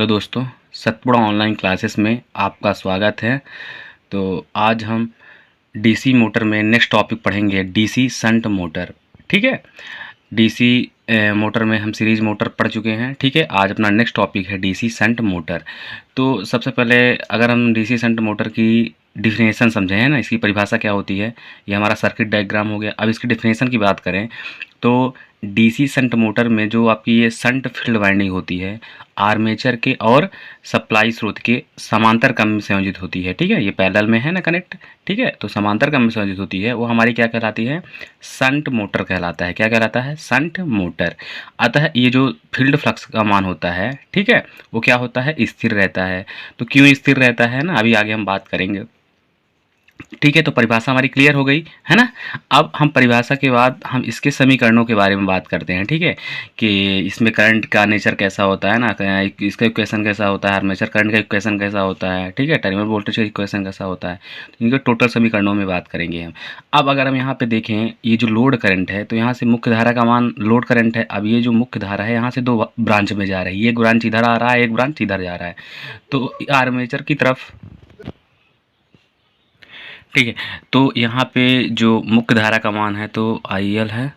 Hello दोस्तों, Satpura online classes में आपका स्वागत है। तो आज हम डीसी मोटर में नेक्स्ट टॉपिक पढ़ेंगे, डीसी शंट मोटर। ठीक है, डीसी मोटर में हम सीरीज मोटर पढ़ चुके हैं। ठीक है, आज अपना नेक्स्ट टॉपिक है डीसी शंट मोटर। तो सबसे पहले अगर हम डीसी शंट मोटर की डिफिनेशन समझें, है ना, इसकी परिभाषा क्या होती है। ये हमारा सर्किट डायग्राम हो गया। अब इसकी डिफिनेशन की बात करें तो डीसी शंट मोटर में जो आपकी ये शंट फील्ड वाइंडिंग होती है, आर्मेचर के और सप्लाई स्रोत के समांतर क्रम में संयोजित होती है। ठीक है, ये पैरेलल में है ना कनेक्ट। ठीक है, तो समांतर क्रम में संयोजित होती है, वो हमारी क्या कहलाती है, शंट मोटर कहलाता है। क्या कहलाता है, शंट मोटर। अतः ये जो फील्ड फ्लक्स का मान होता है, ठीक है, वो क्या होता है, स्थिर रहता है। तो क्यों स्थिर रहता है ना, अभी आगे हम बात करेंगे। ठीक है, तो परिभाषा हमारी क्लियर हो गई है ना। अब हम परिभाषा के बाद हम इसके समीकरणों के बारे में बात करते हैं। ठीक है, कि इसमें करंट का नेचर कैसा होता है ना, इसका इक्वेशन कैसा होता है, आर्मेचर करंट का इक्वेशन कैसा होता है, ठीक है, टर्मिनल वोल्टेज का इक्वेशन कैसा होता है, तो इनके टोटल समीकरणों में बात करेंगे हम। अब अगर हम यहाँ पे देखें, ये जो लोड करंट है, तो यहाँ से मुख्य धारा का मान लोड करंट है। अब ये जो मुख्य धारा है यहाँ से दो ब्रांच में जा रही है, एक ब्रांच इधर आ रहा है, एक ब्रांच इधर जा रहा है। तो आर्मेचर की तरफ, ठीक है, तो यहाँ पे जो मुख्य धारा का मान है तो IL है।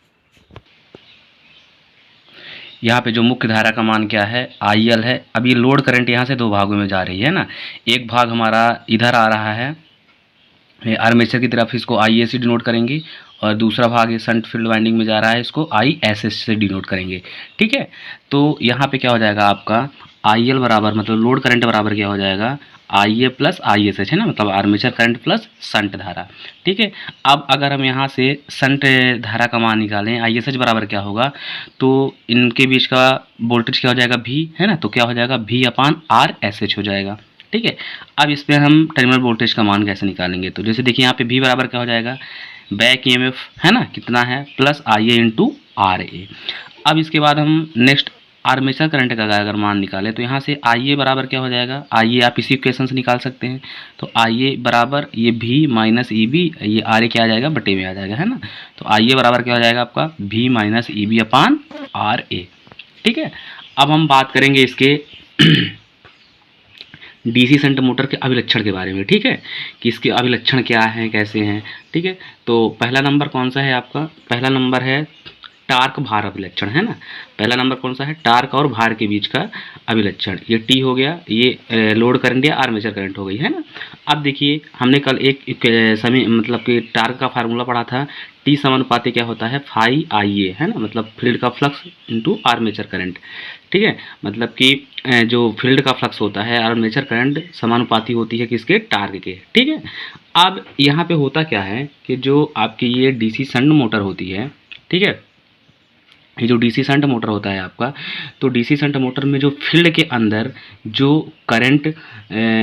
यहाँ पे जो मुख्य धारा का मान क्या है, IL है। अब ये लोड करंट यहाँ से दो भागों में जा रही है ना। एक भाग हमारा इधर आ रहा है आर्मेचर की तरफ, इसको IA से डिनोट करेंगे, और दूसरा भाग ये शंट फील्ड वाइंडिंग में जा रहा है, इसको ISS से डिनोट करेंगे। ठीक है, तो यहाँ पे क्या हो जाएगा आपका, IL बराबर मतलब लोड करंट बराबर क्या हो जाएगा, IA प्लस ISH, है ना, मतलब आर्मेचर करंट प्लस शंट धारा। ठीक है, अब अगर हम यहाँ से शंट धारा का मान निकालें, ISH बराबर क्या होगा, तो इनके बीच का वोल्टेज क्या हो जाएगा, V, है ना, तो क्या हो जाएगा, V/RSH हो जाएगा। ठीक है, अब इसमें हम टर्मिनल वोल्टेज का मान कैसे निकालेंगे, तो जैसे देखिए यहाँ पे V बराबर क्या हो जाएगा, बैक EMF, है ना, कितना है, प्लस IA इंटू RA। अब इसके बाद हम नेक्स्ट आर्मेचर करंट का अगर मान निकालें, तो यहाँ से IA बराबर क्या हो जाएगा, IA आप इसी इक्वेशन से निकाल सकते हैं। तो IA बराबर ये V माइनस EB, ये RA क्या आ जाएगा, बटे में आ जाएगा, है ना। तो IA बराबर क्या हो जाएगा आपका, V माइनस EB/RA। ठीक है, अब हम बात करेंगे इसके डीसी शंट मोटर के अभिलक्षण के बारे में। ठीक है, कि इसके अभिलक्षण क्या हैं, कैसे हैं। ठीक है, तो पहला नंबर कौन सा है आपका, पहला नंबर है टार्क भार अभिलक्षण, है ना। पहला नंबर कौन सा है, टार्क और भार के बीच का अभिलक्षण। ये T हो गया, ये लोड करंट या आर्मेचर करंट हो गई, है ना। अब देखिए हमने कल एक समय मतलब कि टार्क का फार्मूला पढ़ा था, T समानुपाती क्या होता है, फाई IA, है ना, मतलब फील्ड का फ्लक्स इंटू आर्मेचर करंट। ठीक है, मतलब कि जो फील्ड का फ्लक्स होता है, आर्मेचर करंट समानुपाती होती है किसके, टार्क के। ठीक है, अब यहाँ पे होता क्या है कि जो आपकी ये डीसी शंट मोटर होती है, ठीक है, ये जो डीसी शंट मोटर होता है आपका, तो डीसी शंट मोटर में जो फील्ड के अंदर जो करंट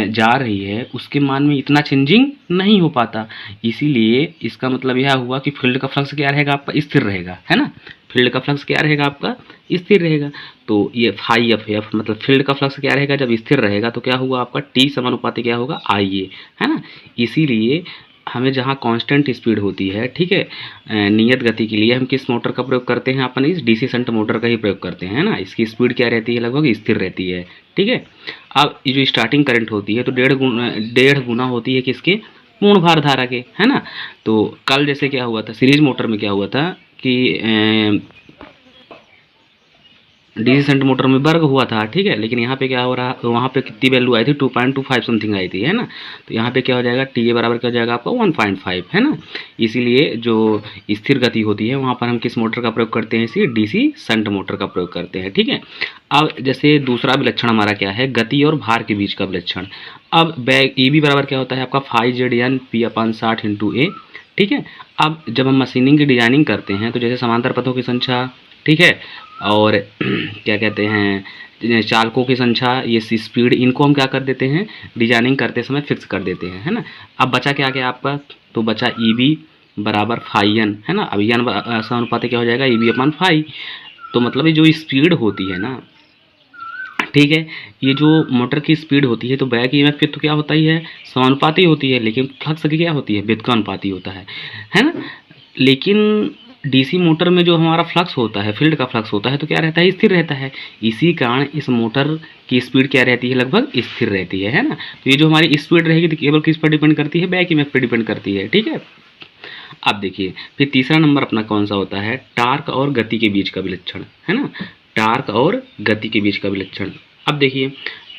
जा रही है, उसके मान में इतना चेंजिंग नहीं हो पाता। इसीलिए इसका मतलब यह हुआ कि फील्ड का फ्लक्स क्या रहेगा आपका, स्थिर रहेगा, है ना। फील्ड का फ्लक्स क्या रहेगा आपका, स्थिर रहेगा। तो ये फाई एफ मतलब फील्ड का फ्लक्स क्या रहेगा, जब स्थिर रहेगा तो क्या हुआ आपका, T समानुपाती क्या होगा, IA, है ना। इसीलिए हमें जहाँ कांस्टेंट स्पीड होती है, ठीक है, नियत गति के लिए हम किस मोटर का प्रयोग करते हैं, अपन इस डीसी शंट मोटर का ही प्रयोग करते हैं ना। इसकी स्पीड क्या रहती है, लगभग स्थिर रहती है। ठीक है, अब ये जो स्टार्टिंग करंट होती है तो डेढ़ गुना होती है किसके, पूर्ण भार धारा के, है ना। तो कल जैसे क्या हुआ था, सीरीज मोटर में क्या हुआ था कि डीसी शंट मोटर में वर्ग हुआ था, ठीक है, लेकिन यहाँ पे क्या हो रहा, वहाँ पे कितनी वैल्यू आई थी, 2.25 समथिंग आई थी, है ना। तो यहाँ पे क्या हो जाएगा, TA बराबर क्या हो जाएगा आपका 1.5, है ना। इसीलिए जो स्थिर गति होती है वहाँ पर हम किस मोटर का प्रयोग करते हैं, इसी डीसी शंट मोटर का प्रयोग करते हैं। ठीक है, अब जैसे दूसरा विलक्षण हमारा क्या है, गति और भार के बीच का विलक्षण। अब बैक EB बराबर क्या होता है आपका, 5ZN P/60 इंटू A। ठीक है, अब जब हम मशीनिंग की डिजाइनिंग करते हैं, तो जैसे समांतर पथों की संख्या, ठीक है, और क्या कहते हैं चालकों की संख्या, ये स्पीड, इनको हम क्या कर देते हैं, डिजाइनिंग करते समय फिक्स कर देते हैं, है ना। अब बचा क्या गया आपका, तो बचा EB बराबर फाई N, है ना। अब N समानुपाती क्या हो जाएगा, EB/फाई। तो मतलब ये जो स्पीड होती है ना, ठीक है, ये जो मोटर की स्पीड होती है, तो बैक EMF फिर तो क्या होता ही है, समानुपाती होती है, लेकिन फ्लक्स की क्या होती है, व्युत्क्रमानुपाती होता है ना। लेकिन डीसी मोटर में जो हमारा फ्लक्स होता है, फील्ड का फ्लक्स होता है, तो क्या रहता है, स्थिर रहता है। इसी कारण इस मोटर की स्पीड क्या रहती है, लगभग स्थिर रहती है ना। तो ये जो हमारी स्पीड रहेगी तो केवल किस पर डिपेंड करती है, बैक ईएमएफ पर डिपेंड करती है, ठीक है। अब देखिए फिर तीसरा नंबर अपना कौन सा होता है, टार्क और गति के बीच का विलक्षण, है ना, टार्क और गति के बीच का विलक्षण। अब देखिए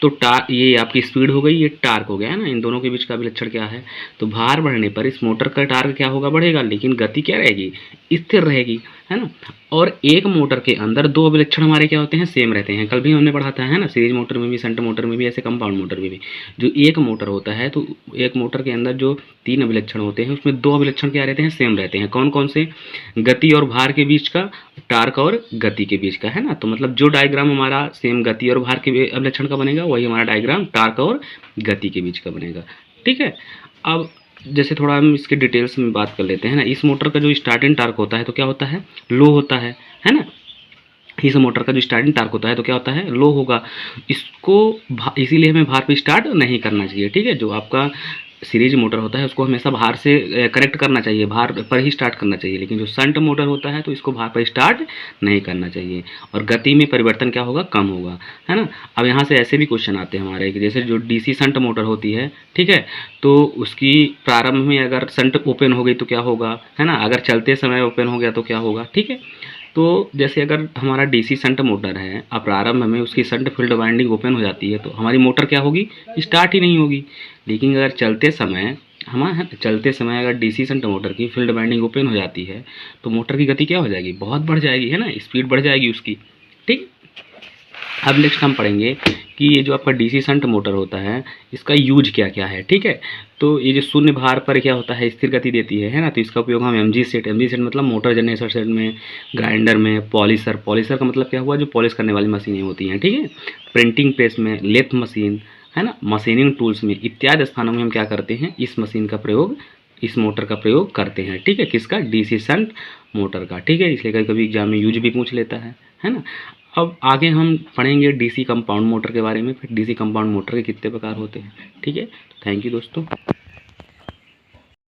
तो टार्क, ये आपकी स्पीड हो गई, ये टार्क हो गया है ना, इन दोनों के बीच का विलक्षण क्या है, तो भार बढ़ने पर इस मोटर का टार्क क्या होगा, बढ़ेगा, लेकिन गति क्या रहेगी, स्थिर रहेगी, है ना। और एक मोटर के अंदर दो अभिलक्षण हमारे क्या होते हैं, सेम रहते हैं। कल भी हमने पढ़ा था, है ना, सीरीज मोटर में भी, शंट मोटर में भी, ऐसे कंपाउंड मोटर में भी। जो एक मोटर होता है तो एक मोटर के अंदर जो तीन अभिलक्षण होते हैं उसमें दो अभिलक्षण क्या रहते हैं, सेम रहते हैं। कौन कौन से, गति और भार के बीच का, टार्क और गति के बीच का, है ना। तो मतलब जो डायग्राम हमारा सेम गति और भार के अभिलक्षण का बनेगा वही हमारा डायग्राम टार्क और गति के बीच का बनेगा, ठीक है। अब जैसे थोड़ा हम इसके डिटेल्स में बात कर लेते हैं ना। इस मोटर का जो स्टार्टिंग टार्क होता है तो क्या होता है, लो होता है ना। इस मोटर का जो स्टार्टिंग टार्क होता है तो क्या होता है, लो होगा। इसको इसीलिए हमें भार पे स्टार्ट नहीं करना चाहिए, ठीक है। जो आपका सीरीज मोटर होता है उसको हमेशा भार से करेक्ट करना चाहिए, भार पर ही स्टार्ट करना चाहिए। लेकिन जो शंट मोटर होता है तो इसको भार पर स्टार्ट नहीं करना चाहिए, और गति में परिवर्तन क्या होगा, कम होगा, है ना। अब यहाँ से ऐसे भी क्वेश्चन आते हैं हमारे कि जैसे जो डीसी शंट मोटर होती है, ठीक है, तो उसकी प्रारंभ में अगर शंट ओपन हो गई तो क्या होगा, है ना, अगर चलते समय ओपन हो गया तो क्या होगा, ठीक है। तो जैसे अगर हमारा डीसी शंट मोटर है, अब प्रारंभ में उसकी शंट फील्ड वाइंडिंग ओपन हो जाती है तो हमारी मोटर क्या होगी, स्टार्ट ही नहीं होगी। लेकिन अगर चलते समय अगर डीसी शंट मोटर की फील्ड वाइंडिंग ओपन हो जाती है तो मोटर की गति क्या हो जाएगी, बहुत बढ़ जाएगी, है ना, स्पीड बढ़ जाएगी उसकी, ठीक। अब नेक्स्ट हम पढ़ेंगे कि ये जो आपका डीसी शंट मोटर होता है इसका यूज क्या क्या है, ठीक है। तो ये जो शून्य भार पर क्या होता है, स्थिर गति देती है ना। तो इसका उपयोग हम एमजी सेट मतलब मोटर जनरेटर सेट में, ग्राइंडर में, पॉलिशर का मतलब क्या हुआ, जो पॉलिश करने वाली मशीनें होती हैं, ठीक है, प्रिंटिंग प्रेस में, लेथ मशीन, है ना, मशीनिंग टूल्स में इत्यादि स्थानों में हम क्या करते हैं, इस मशीन का प्रयोग, इस मोटर का प्रयोग करते हैं, ठीक है। किसका, डीसी शंट मोटर का, ठीक है। इसलिए कभी कभी एग्जाम में यूज भी पूछ लेता है ना। अब आगे हम पढ़ेंगे डीसी कंपाउंड मोटर के बारे में, फिर डीसी कंपाउंड मोटर के कितने प्रकार होते हैं, ठीक है। थैंक यू दोस्तों।